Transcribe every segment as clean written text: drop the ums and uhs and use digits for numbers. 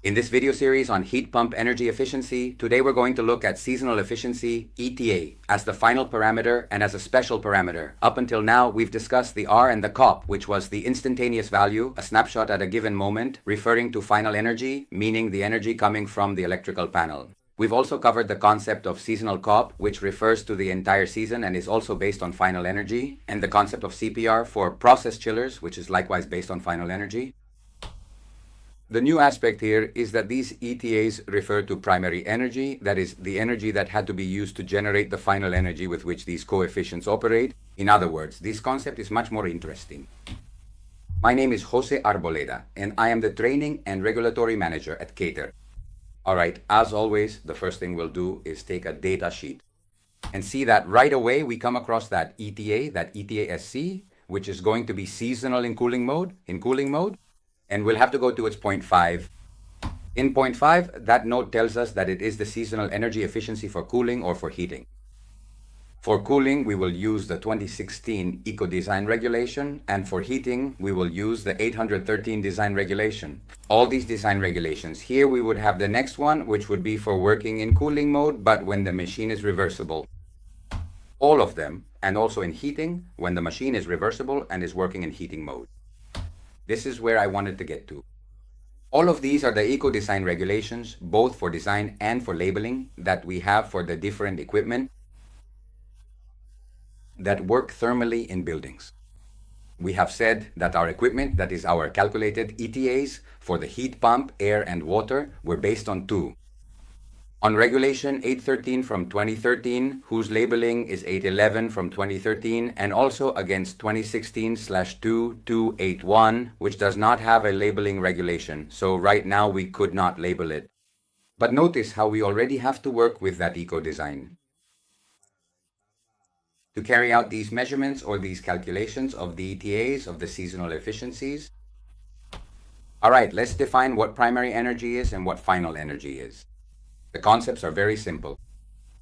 In this video series on heat pump energy efficiency, today we're going to look at seasonal efficiency, ETA, as the final parameter and as a special parameter. Up until now, we've discussed the R and the COP, which was the instantaneous value, a snapshot at a given moment, referring to final energy, meaning the energy coming from the electrical panel. We've also covered the concept of seasonal COP, which refers to the entire season and is also based on final energy, and the concept of CPR for process chillers, which is likewise based on final energy. The new aspect here is that these ETAs refer to primary energy, that is, the energy that had to be used to generate the final energy with which these coefficients operate. In other words, this concept is much more interesting. My name is Jose Arboleda, and I am the Training and Regulatory Manager at KEYTER. Alright, as always, the first thing we'll do is take a data sheet and see that right away we come across that ETA, that ETA-SC, which is going to be seasonal in cooling mode, and we'll have to go to its 0.5. In 0.5, that note tells us that it is the seasonal energy efficiency for cooling or for heating. For cooling, we will use the 2016 Eco Design Regulation, and for heating, we will use the 813 Design Regulation. All these design regulations. Here we would have the next one, which would be for working in cooling mode, but when the machine is reversible. All of them, and also in heating, when the machine is reversible and is working in heating mode. This is where I wanted to get to. All of these are the Eco Design Regulations, both for design and for labeling, that we have for the different equipment that work thermally in buildings. We have said that our equipment, that is our calculated ETAs for the heat pump, air and water, were based on two. On Regulation 813 from 2013, whose labeling is 811 from 2013, and also against 2016/2281, which does not have a labeling regulation, so right now we could not label it. But notice how we already have to work with that eco-design to carry out these measurements or these calculations of the ETAs, of the seasonal efficiencies. Alright, let's define what primary energy is and what final energy is. The concepts are very simple.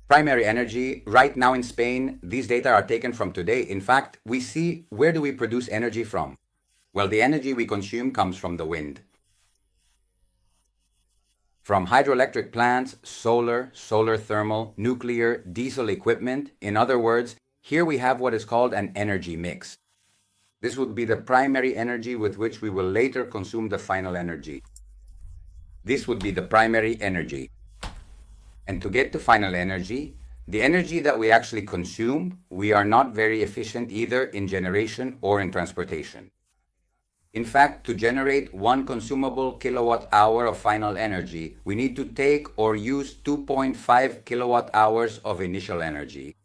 Primary energy, right now in Spain, these data are taken from today. In fact, we see where do we produce energy from? Well, the energy we consume comes from the wind. From hydroelectric plants, solar thermal, nuclear, diesel equipment. In other words, here we have what is called an energy mix. This would be the primary energy with which we will later consume the final energy. This would be the primary energy. And to get to final energy, the energy that we actually consume, we are not very efficient either in generation or in transportation. In fact, to generate 1 consumable kilowatt hour of final energy, we need to take or use 2.5 kilowatt hours of initial energy.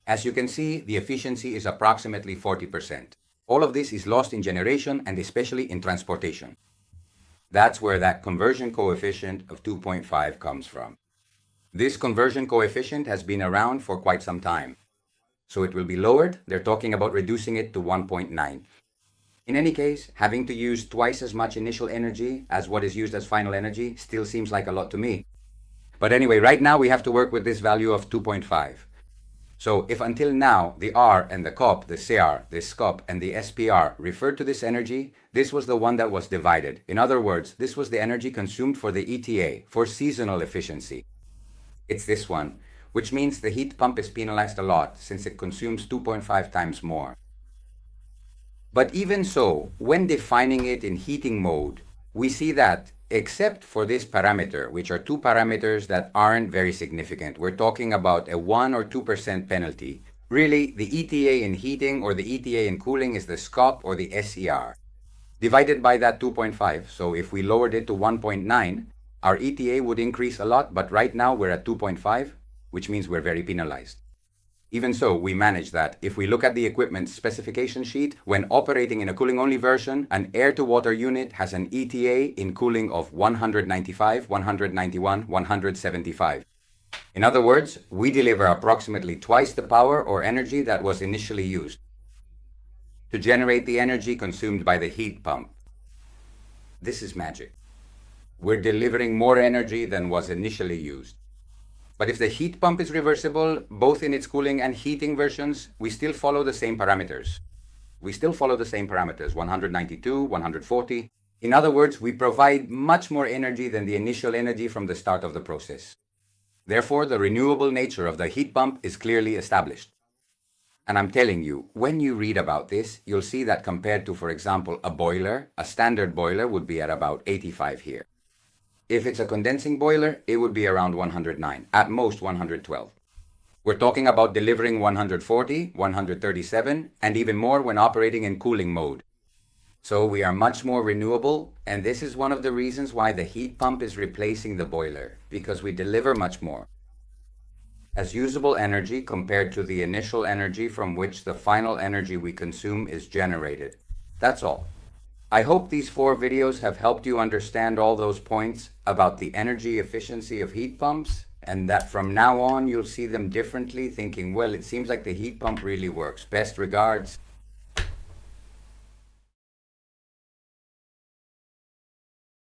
As you can see, the efficiency is approximately 40%. All of this is lost in generation and especially in transportation. That's where that conversion coefficient of 2.5 comes from. This conversion coefficient has been around for quite some time. So it will be lowered. They're talking about reducing it to 1.9. In any case, having to use twice as much initial energy as what is used as final energy still seems like a lot to me. But anyway, right now we have to work with this value of 2.5. So if until now the R and the COP, the CR, the SCOP, and the SPR referred to this energy, this was the one that was divided. In other words, this was the energy consumed for the ETA, for seasonal efficiency. It's this one, which means the heat pump is penalized a lot since it consumes 2.5 times more. But even so, when defining it in heating mode, we see that except for this parameter, which are two parameters that aren't very significant. We're talking about a 1 or 2% penalty. Really, the ETA in heating or the ETA in cooling is the SCOP or the SER, divided by that 2.5. So if we lowered it to 1.9, our ETA would increase a lot, but right now we're at 2.5, which means we're very penalized. Even so, we manage that. If we look at the equipment specification sheet, when operating in a cooling-only version, an air-to-water unit has an ETA in cooling of 195, 191, 175. In other words, we deliver approximately twice the power or energy that was initially used to generate the energy consumed by the heat pump. This is magic. We're delivering more energy than was initially used. But if the heat pump is reversible, both in its cooling and heating versions, we still follow the same parameters. 192, 140. In other words, we provide much more energy than the initial energy from the start of the process. Therefore, the renewable nature of the heat pump is clearly established. And I'm telling you, when you read about this, you'll see that compared to, for example, a boiler, a standard boiler would be at about 85 here. If it's a condensing boiler, it would be around 109, at most 112. We're talking about delivering 140, 137, and even more when operating in cooling mode. So we are much more renewable, and this is one of the reasons why the heat pump is replacing the boiler, because we deliver much more as usable energy compared to the initial energy from which the final energy we consume is generated. That's all. I hope these 4 videos have helped you understand all those points about the energy efficiency of heat pumps, and that from now on you'll see them differently, thinking, well, it seems like the heat pump really works. Best regards.